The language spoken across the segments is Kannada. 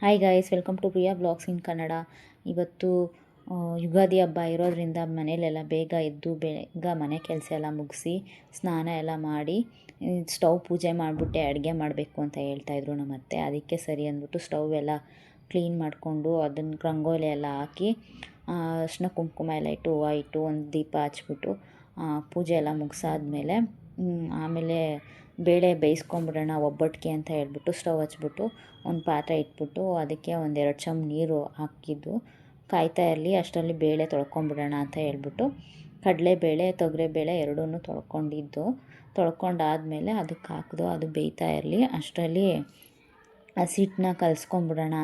Hi guys, welcome to Priya blogs in Kannada. ಇವತ್ತು ಯುಗಾದಿ ಹಬ್ಬ ಇರೋದ್ರಿಂದ ಮನೇಲೆಲ್ಲ ಬೇಗ ಎದ್ದು ಬೇಗ ಮನೆ ಕೆಲಸ ಎಲ್ಲ ಮುಗಿಸಿ ಸ್ನಾನ ಎಲ್ಲ ಮಾಡಿ ಸ್ಟವ್ ಪೂಜೆ ಮಾಡಿಬಿಟ್ಟೆ ಅಡುಗೆ ಮಾಡಬೇಕು ಅಂತ ಹೇಳ್ತಾಯಿದ್ರು ನಮ್ಮ ಅತ್ತೆ. ಅದಕ್ಕೆ ಸರಿ ಅಂದ್ಬಿಟ್ಟು ಸ್ಟವ್ ಎಲ್ಲ ಕ್ಲೀನ್ ಮಾಡಿಕೊಂಡು ಅದನ್ನು ರಂಗೋಲಿ ಎಲ್ಲ ಹಾಕಿ ಅರ್ಶಿನ ಕುಂಕುಮ ಎಲ್ಲ ಇಟ್ಟು ಹೂವು ಇಟ್ಟು ಒಂದು ದೀಪ ಹಚ್ಬಿಟ್ಟು ಪೂಜೆ ಎಲ್ಲ ಮುಗಿಸಾದ್ಮೇಲೆ ಆಮೇಲೆ ಬೇಳೆ ಬೇಯಿಸ್ಕೊಂಬಿಡೋಣ ಒಬ್ಬಟ್ಟಿಗೆ ಅಂತ ಹೇಳ್ಬಿಟ್ಟು ಸ್ಟವ್ ಹಚ್ಬಿಟ್ಟು ಒಂದು ಪಾತ್ರೆ ಇಟ್ಬಿಟ್ಟು ಅದಕ್ಕೆ ಒಂದೆರಡು ಚಮ್ ನೀರು ಹಾಕಿದ್ದು ಕಾಯ್ತಾ ಇರಲಿ. ಅಷ್ಟರಲ್ಲಿ ಬೇಳೆ ತೊಳ್ಕೊಂಬಿಡೋಣ ಅಂತ ಹೇಳ್ಬಿಟ್ಟು ಕಡಲೆಬೇಳೆ ತೊಗರಿಬೇಳೆ ಎರಡೂ ತೊಳ್ಕೊಂಡಾದಮೇಲೆ ಅದಕ್ಕೆ ಹಾಕಿದು. ಅದು ಬೇಯ್ತಾ ಇರಲಿ. ಅಷ್ಟರಲ್ಲಿ ಹಸಿಟ್ಟನ್ನ ಕಲಿಸ್ಕೊಂಬಿಡೋಣ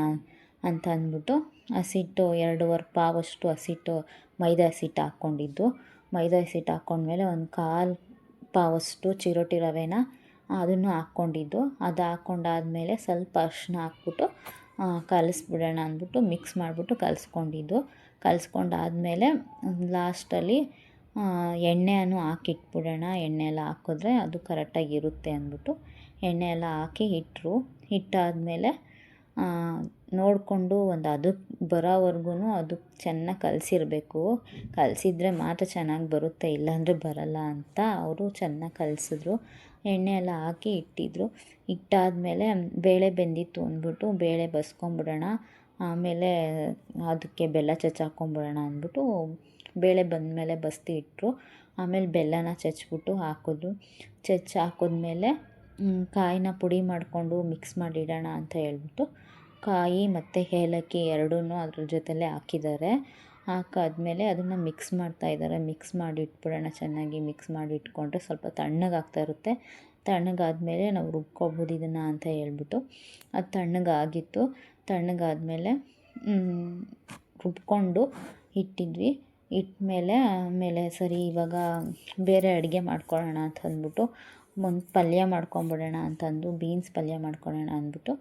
ಅಂತ ಅಂದ್ಬಿಟ್ಟು ಹಸಿಟ್ಟು 2.25 ಪಾವಷ್ಟು ಹಸಿಟ್ಟು ಮೈದಾ ಹಸಿಟ್ಟು ಹಾಕ್ಕೊಂಡಿದ್ದು. ಮೈದಾ ಹಸಿಟ್ಟು ಹಾಕ್ಕೊಂಡ್ಮೇಲೆ ಒಂದು 1/4 ಪಾವಷ್ಟು ಚಿರೋಟಿ ರವೆನ ಅದನ್ನು ಹಾಕ್ಕೊಂಡಿದ್ದು. ಅದು ಹಾಕ್ಕೊಂಡಾದ್ಮೇಲೆ ಸ್ವಲ್ಪ ಅರಿಶಿನ ಹಾಕ್ಬಿಟ್ಟು ಕಲಿಸ್ಬಿಡೋಣ ಅಂದ್ಬಿಟ್ಟು ಮಿಕ್ಸ್ ಮಾಡಿಬಿಟ್ಟು ಕಲಿಸ್ಕೊಂಡಾದ್ಮೇಲೆ ಲಾಸ್ಟಲ್ಲಿ ಎಣ್ಣೆಯನ್ನು ಹಾಕಿಟ್ಬಿಡೋಣ. ಎಣ್ಣೆ ಎಲ್ಲ ಹಾಕಿದ್ರೆ ಅದು ಕರೆಕ್ಟಾಗಿರುತ್ತೆ ಅಂದ್ಬಿಟ್ಟು ಎಣ್ಣೆ ಎಲ್ಲ ಹಾಕಿ ಇಟ್ಟಾದಮೇಲೆ ನೋಡಿಕೊಂಡು ಒಂದು ಅದಕ್ಕೆ ಬರೋವರೆಗೂ ಅದು ಚೆನ್ನಾಗಿ ಕಲಸಿರ್ಬೇಕು. ಕಲಸಿದ್ರೆ ಮಾತ್ರ ಚೆನ್ನಾಗಿ ಬರುತ್ತೆ, ಇಲ್ಲಾಂದರೆ ಬರಲ್ಲ ಅಂತ ಅವರು ಚೆನ್ನಾಗಿ ಕಲಸಿದ್ರು. ಎಣ್ಣೆ ಎಲ್ಲ ಹಾಕಿ ಇಟ್ಟಾದಮೇಲೆ ಬೇಳೆ ಬೆಂದಿತ್ತು ಅಂದ್ಬಿಟ್ಟು ಬೇಳೆ ಬಸ್ಕೊಂಬಿಡೋಣ. ಆಮೇಲೆ ಅದಕ್ಕೆ ಬೆಲ್ಲ ಹಾಕ್ಕೊಂಬಿಡೋಣ ಅಂದ್ಬಿಟ್ಟು ಬೇಳೆ ಬಂದಮೇಲೆ ಬಸ್ತಿ ಇಟ್ಟರು. ಆಮೇಲೆ ಬೆಲ್ಲನ ಚಚ್ಬಿಟ್ಟು ಹಾಕಿದ್ಮೇಲೆ ಕಾಯಿನ ಪುಡಿ ಮಾಡಿಕೊಂಡು ಮಿಕ್ಸ್ ಮಾಡಿಡೋಣ ಅಂತ ಹೇಳ್ಬಿಟ್ಟು ಕಾಯಿ ಮತ್ತು ಏಲಕ್ಕಿ ಎರಡೂ ಅದ್ರ ಜೊತೆಲೇ ಹಾಕಿದ್ದಾರೆ. ಹಾಕಾದ್ಮೇಲೆ ಅದನ್ನು ಮಿಕ್ಸ್ ಮಾಡ್ತಾಯಿದ್ದಾರೆ. ಮಿಕ್ಸ್ ಮಾಡಿ ಇಟ್ಬಿಡೋಣ. ಚೆನ್ನಾಗಿ ಮಿಕ್ಸ್ ಮಾಡಿ ಇಟ್ಕೊಂಡ್ರೆ ಸ್ವಲ್ಪ ತಣ್ಣಗಾಗ್ತಾ ಇರುತ್ತೆ. ತಣ್ಣಗಾದ್ಮೇಲೆ ನಾವು ರುಬ್ಕೊಬೋದು ಇದನ್ನು ಅಂತ ಹೇಳ್ಬಿಟ್ಟು ಅದು ತಣ್ಣಗಾಗಿತ್ತು. ತಣ್ಣಗಾದ್ಮೇಲೆ ರುಬ್ಕೊಂಡು ಇಟ್ಟಿದ್ವಿ. ಆಮೇಲೆ ಸರಿ ಇವಾಗ ಬೇರೆ ಅಡುಗೆ ಮಾಡ್ಕೊಳ್ಳೋಣ ಅಂತ ಅಂದ್ಬಿಟ್ಟು ಒಂದು ಪಲ್ಯ ಮಾಡ್ಕೊಂಬಿಡೋಣ ಅಂತಂದು ಬೀನ್ಸ್ ಪಲ್ಯ ಮಾಡ್ಕೊಳ್ಳೋಣ ಅಂದ್ಬಿಟ್ಟು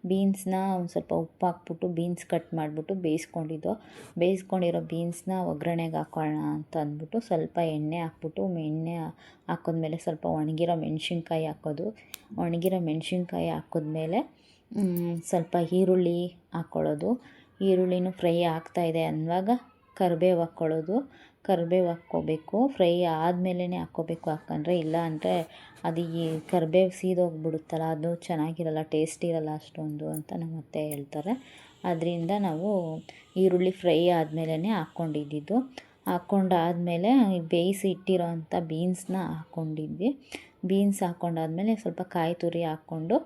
ಬೀನ್ಸ್ನ ಒಂದು ಸ್ವಲ್ಪ ಉಪ್ಪು ಹಾಕ್ಬಿಟ್ಟು ಬೀನ್ಸ್ ಕಟ್ ಮಾಡಿಬಿಟ್ಟು ಬೇಯಿಸ್ಕೊಂಡಿರೋ ಬೀನ್ಸ್ನ ಒಗ್ಗರಣೆಗೆ ಹಾಕ್ಕೊಳ್ಳೋಣ ಅಂತ ಅಂದ್ಬಿಟ್ಟು ಸ್ವಲ್ಪ ಎಣ್ಣೆ ಹಾಕ್ಬಿಟ್ಟು ಎಣ್ಣೆ ಹಾಕಿದ್ಮೇಲೆ ಸ್ವಲ್ಪ ಒಣಗಿರೋ ಮೆಣಸಿನ್ಕಾಯಿ ಹಾಕೋದು. ಒಣಗಿರೋ ಮೆಣಸಿನ್ಕಾಯಿ ಹಾಕಿದ್ಮೇಲೆ ಸ್ವಲ್ಪ ಈರುಳ್ಳಿ ಹಾಕ್ಕೊಳ್ಳೋದು. ಈರುಳ್ಳಿನೂ ಫ್ರೈ ಆಗ್ತಾಯಿದೆ ಅನ್ನುವಾಗ ಕರಿಬೇವು ಹಾಕ್ಕೋಬೇಕು. ಫ್ರೈ ಆದಮೇಲೆ ಹಾಕ್ಕೋಬೇಕು. ಯಾಕಂದರೆ ಇಲ್ಲ ಅಂದರೆ ಅದು ಈ ಕರಿಬೇವು ಸೀದೋಗ್ಬಿಡುತ್ತಲ್ಲ, ಅದು ಚೆನ್ನಾಗಿರಲ್ಲ, ಟೇಸ್ಟ್ ಇರಲ್ಲ ಅಷ್ಟೊಂದು ಅಂತ ನಮ್ಮ ಅತ್ತೆ ಹೇಳ್ತಾರೆ. ಅದರಿಂದ ನಾವು ಈರುಳ್ಳಿ ಫ್ರೈ ಆದಮೇಲೆ ಹಾಕ್ಕೊಂಡಾದ್ಮೇಲೆ ಬೇಯಿಸಿ ಇಟ್ಟಿರೋ ಅಂಥ ಬೀನ್ಸ್ನ ಹಾಕ್ಕೊಂಡಿದ್ವಿ. ಬೀನ್ಸ್ ಹಾಕ್ಕೊಂಡಾದ್ಮೇಲೆ ಸ್ವಲ್ಪ ಕಾಯಿ ತುರಿ ಹಾಕ್ಕೊಂಡು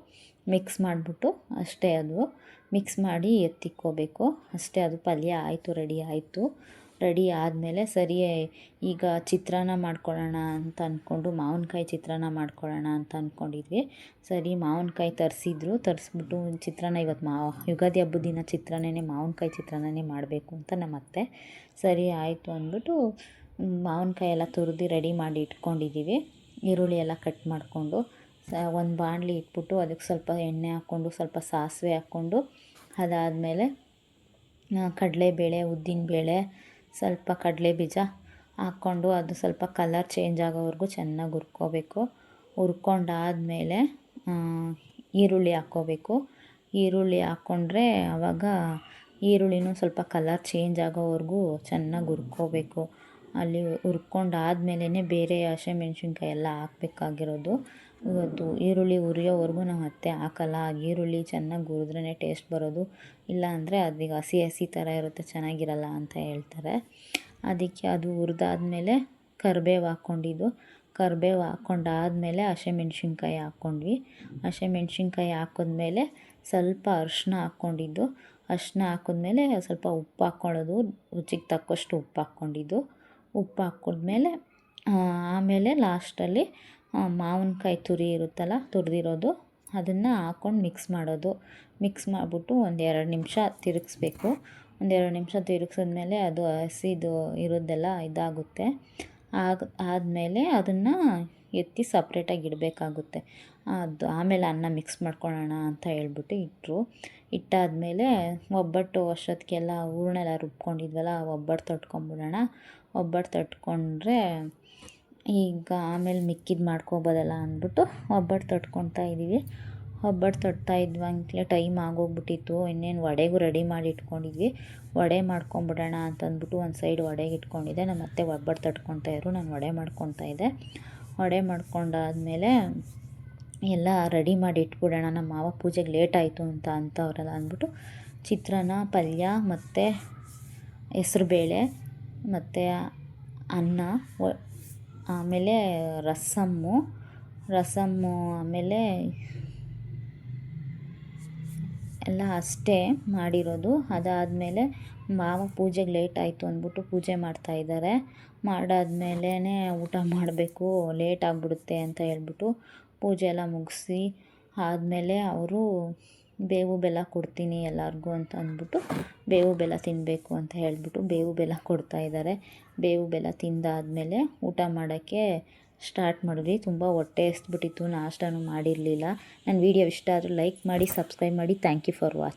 ಮಿಕ್ಸ್ ಮಾಡಿಬಿಟ್ಟು ಅಷ್ಟೇ, ಅದು ಮಿಕ್ಸ್ ಮಾಡಿ ಎತ್ತಿಕ್ಕೋಬೇಕು ಅಷ್ಟೇ. ಅದು ಪಲ್ಯ ಆಯಿತು, ರೆಡಿ ಆದಮೇಲೆ ಸರಿ ಈಗ ಚಿತ್ರಾನ್ನ ಮಾಡ್ಕೊಳ್ಳೋಣ ಅಂತ ಅಂದ್ಕೊಂಡು ಮಾವಿನಕಾಯಿ ಚಿತ್ರಾನ್ನ ಮಾಡ್ಕೊಳ್ಳೋಣ ಅಂತ ಅಂದ್ಕೊಂಡಿದ್ವಿ. ಸರಿ ಮಾವಿನಕಾಯಿ ತರಿಸ್ಬಿಟ್ಟು ಚಿತ್ರಾನ್ನ ಇವತ್ತು ಯುಗಾದಿ ಹಬ್ಬದ ದಿನ ಮಾವಿನಕಾಯಿ ಚಿತ್ರಾನ್ನನೇ ಮಾಡಬೇಕು ಅಂತ ನಮ್ಮ ಅತ್ತೆ. ಸರಿ ಆಯಿತು ಅಂದ್ಬಿಟ್ಟು ಮಾವಿನಕಾಯಿ ಎಲ್ಲ ತುರಿದು ರೆಡಿ ಮಾಡಿ ಇಟ್ಕೊಂಡಿದ್ದೀವಿ. ಈರುಳ್ಳಿ ಎಲ್ಲ ಕಟ್ ಮಾಡಿಕೊಂಡು ಒಂದು ಬಾಣಲಿ ಇಟ್ಬಿಟ್ಟು ಅದಕ್ಕೆ ಸ್ವಲ್ಪ ಎಣ್ಣೆ ಹಾಕ್ಕೊಂಡು ಸ್ವಲ್ಪ ಸಾಸಿವೆ ಹಾಕ್ಕೊಂಡು ಅದಾದಮೇಲೆ ಕಡಲೆಬೇಳೆ, ಉದ್ದಿನಬೇಳೆ, ಸ್ವಲ್ಪ ಕಡಲೆ ಬೀಜ ಹಾಕ್ಕೊಂಡು ಅದು ಸ್ವಲ್ಪ ಕಲರ್ ಚೇಂಜ್ ಆಗೋವರೆಗೂ ಚೆನ್ನಾಗಿ ಹುರ್ಕೋಬೇಕು. ಹುರ್ಕೊಂಡಾದ್ಮೇಲೆ ಈರುಳ್ಳಿ ಹಾಕ್ಕೋಬೇಕು. ಈರುಳ್ಳಿ ಹಾಕ್ಕೊಂಡ್ರೆ ಆವಾಗ ಈರುಳ್ಳಿನೂ ಸ್ವಲ್ಪ ಕಲರ್ ಚೇಂಜ್ ಆಗೋವರೆಗೂ ಚೆನ್ನಾಗಿ ಹುರ್ಕೋಬೇಕು. ಅಲ್ಲಿ ಹುರ್ಕೊಂಡಾದ್ಮೇಲೆ ಬೇರೆ ಹಸಿಮೆಣ್ಸಿನ್ಕಾಯಿ ಎಲ್ಲ ಹಾಕಬೇಕಾಗಿರೋದು. ಇವತ್ತು ಈರುಳ್ಳಿ ಹುರಿಯೋವರೆಗೂ ನಮ್ಮ ಅತ್ತೆ ಹಾಕಲ್ಲ. ಈರುಳ್ಳಿ ಚೆನ್ನಾಗಿ ಹುರಿದ್ರೇ ಟೇಸ್ಟ್ ಬರೋದು, ಇಲ್ಲ ಅಂದರೆ ಅದೀಗ ಹಸಿ ಥರ ಇರುತ್ತೆ, ಚೆನ್ನಾಗಿರಲ್ಲ ಅಂತ ಹೇಳ್ತಾರೆ. ಅದಕ್ಕೆ ಅದು ಹುರಿದಾದ್ಮೇಲೆ ಕರಿಬೇವು ಹಾಕ್ಕೊಂಡಾದ್ಮೇಲೆ ಹಸಿಮೆಣ್ಸಿನ್ಕಾಯಿ ಹಾಕ್ಕೊಂಡ್ವಿ. ಹಸಿಮೆಣ್ಸಿನ್ಕಾಯಿ ಹಾಕಿದ್ಮೇಲೆ ಸ್ವಲ್ಪ ಅರಿಶಿನ ಹಾಕಿದ್ಮೇಲೆ ಸ್ವಲ್ಪ ಉಪ್ಪು ಹಾಕ್ಕೊಳ್ಳೋದು, ರುಚಿಗೆ ತಕ್ಕಷ್ಟು ಉಪ್ಪು ಹಾಕ್ಕೊಂಡ್ಮೇಲೆ ಆಮೇಲೆ ಲಾಸ್ಟಲ್ಲಿ ಮಾವಿನಕಾಯಿ ತುರಿದಿರೋದು ಅದನ್ನು ಹಾಕ್ಕೊಂಡು ಮಿಕ್ಸ್ ಮಾಡಿಬಿಟ್ಟು ಒಂದು 2 ನಿಮಿಷ ತಿರುಗಿಸ್ಬೇಕು. ಒಂದು 2 ನಿಮಿಷ ತಿರುಗಿಸಿದ್ಮೇಲೆ ಅದು ಹಸಿದು ಇರೋದೆಲ್ಲ ಇದಾಗುತ್ತೆ. ಆದಮೇಲೆ ಅದನ್ನು ಎತ್ತಿ ಸಪ್ರೇಟಾಗಿ ಇಡಬೇಕಾಗುತ್ತೆ. ಅದು ಆಮೇಲೆ ಅನ್ನ ಮಿಕ್ಸ್ ಮಾಡ್ಕೊಳ್ಳೋಣ ಅಂತ ಹೇಳ್ಬಿಟ್ಟು ಇಟ್ಟಾದಮೇಲೆ ಒಬ್ಬಟ್ಟು ಅಷ್ಟೊತ್ತಿಗೆಲ್ಲ ಹೂರಣ ಎಲ್ಲ ರುಬ್ಕೊಂಡಿದ್ವಲ್ಲ, ಒಬ್ಬಟ್ಟು ತಟ್ಕೊಂಬಿಡೋಣ. ಒಬ್ಬಟ್ಟು ತಟ್ಕೊಂಡ್ರೆ ಈಗ ಆಮೇಲೆ ಮಿಕ್ಕಿದ್ದು ಮಾಡ್ಕೊಬೋದಲ್ಲ ಅಂದ್ಬಿಟ್ಟು ಒಬ್ಬಟ್ಟು ತಟ್ಕೊತಾ ಇದ್ದೀವಿ. ಒಬ್ಬಟ್ಟು ತಟ್ತಾ ಇದ್ವಂತಲೇ ಟೈಮ್ ಆಗೋಗ್ಬಿಟ್ಟಿತ್ತು. ಇನ್ನೇನು ವಡೆಗೂ ರೆಡಿ ಮಾಡಿ ಇಟ್ಕೊಂಡಿದ್ವಿ. ವಡೆ ಮಾಡ್ಕೊಂಬಿಡೋಣ ಅಂತಂದ್ಬಿಟ್ಟು ಒಂದು ಸೈಡ್ ವಡೆಗೆ ಇಟ್ಕೊಂಡಿದ್ದೆ. ನಮ್ಮ ಅತ್ತೆ ಒಬ್ಬಟ್ಟು ತಟ್ಕೊತಾಯಿದ್ರು, ನಾನು ವಡೆ ಮಾಡ್ಕೊತಾಯಿದ್ದೆ. ವಡೆ ಮಾಡ್ಕೊಂಡಾದಮೇಲೆ ಎಲ್ಲ ರೆಡಿ ಮಾಡಿ ಇಟ್ಬಿಡೋಣ, ನಮ್ಮ ಮಾವ ಪೂಜೆಗೆ ಲೇಟ್ ಆಯಿತು ಅಂತವ್ರಲ್ಲ ಅಂದ್ಬಿಟ್ಟು ಚಿತ್ರಾನ್ನ, ಪಲ್ಯ ಮತ್ತು ಹೆಸ್ರುಬೇಳೆ ಮತ್ತು ಅನ್ನ, ಆಮೇಲೆ ರಸಮ್ಮು, ಆಮೇಲೆ ಎಲ್ಲ ಅಷ್ಟೇ ಮಾಡಿರೋದು. ಅದಾದಮೇಲೆ ಮಾವ ಪೂಜೆಗೆ ಲೇಟ್ ಆಯಿತು ಅಂದ್ಬಿಟ್ಟು ಪೂಜೆ ಮಾಡ್ತಾಯಿದ್ದಾರೆ. ಮಾಡಾದ್ಮೇಲೆ ಊಟ ಮಾಡಬೇಕು, ಲೇಟ್ ಆಗಿಬಿಡುತ್ತೆ ಅಂತ ಹೇಳ್ಬಿಟ್ಟು ಪೂಜೆ ಎಲ್ಲ ಮುಗಿಸಿ ಆದಮೇಲೆ ಅವರು ಬೇವು ಬೆಲ್ಲ ಕೊಡ್ತೀನಿ ಎಲ್ಲರಿಗೂ ಅಂತ ಅಂದ್ಬಿಟ್ಟು ಬೇವು ಬೆಲ್ಲ ತಿನ್ನಬೇಕು ಅಂತ ಹೇಳಿಬಿಟ್ಟು ಬೇವು ಬೆಲ್ಲ ಕೊಡ್ತಾಯಿದ್ದಾರೆ. ಬೇವು ಬೆಲ್ಲ ತಿಂದಾದಮೇಲೆ ಊಟ ಮಾಡೋಕ್ಕೆ ಸ್ಟಾರ್ಟ್ ಮಾಡಿದ್ವಿ. ತುಂಬ ಹೊಟ್ಟೆ ಹಸ್ದ್ಬಿಟ್ಟಿತ್ತು, ನಾಷ್ಟನೂ ಮಾಡಿರಲಿಲ್ಲ. ನನ್ನ ವೀಡಿಯೋ ಇಷ್ಟ ಆದರೂ ಲೈಕ್ ಮಾಡಿ, ಸಬ್ಸ್ಕ್ರೈಬ್ ಮಾಡಿ. Thank you for watching.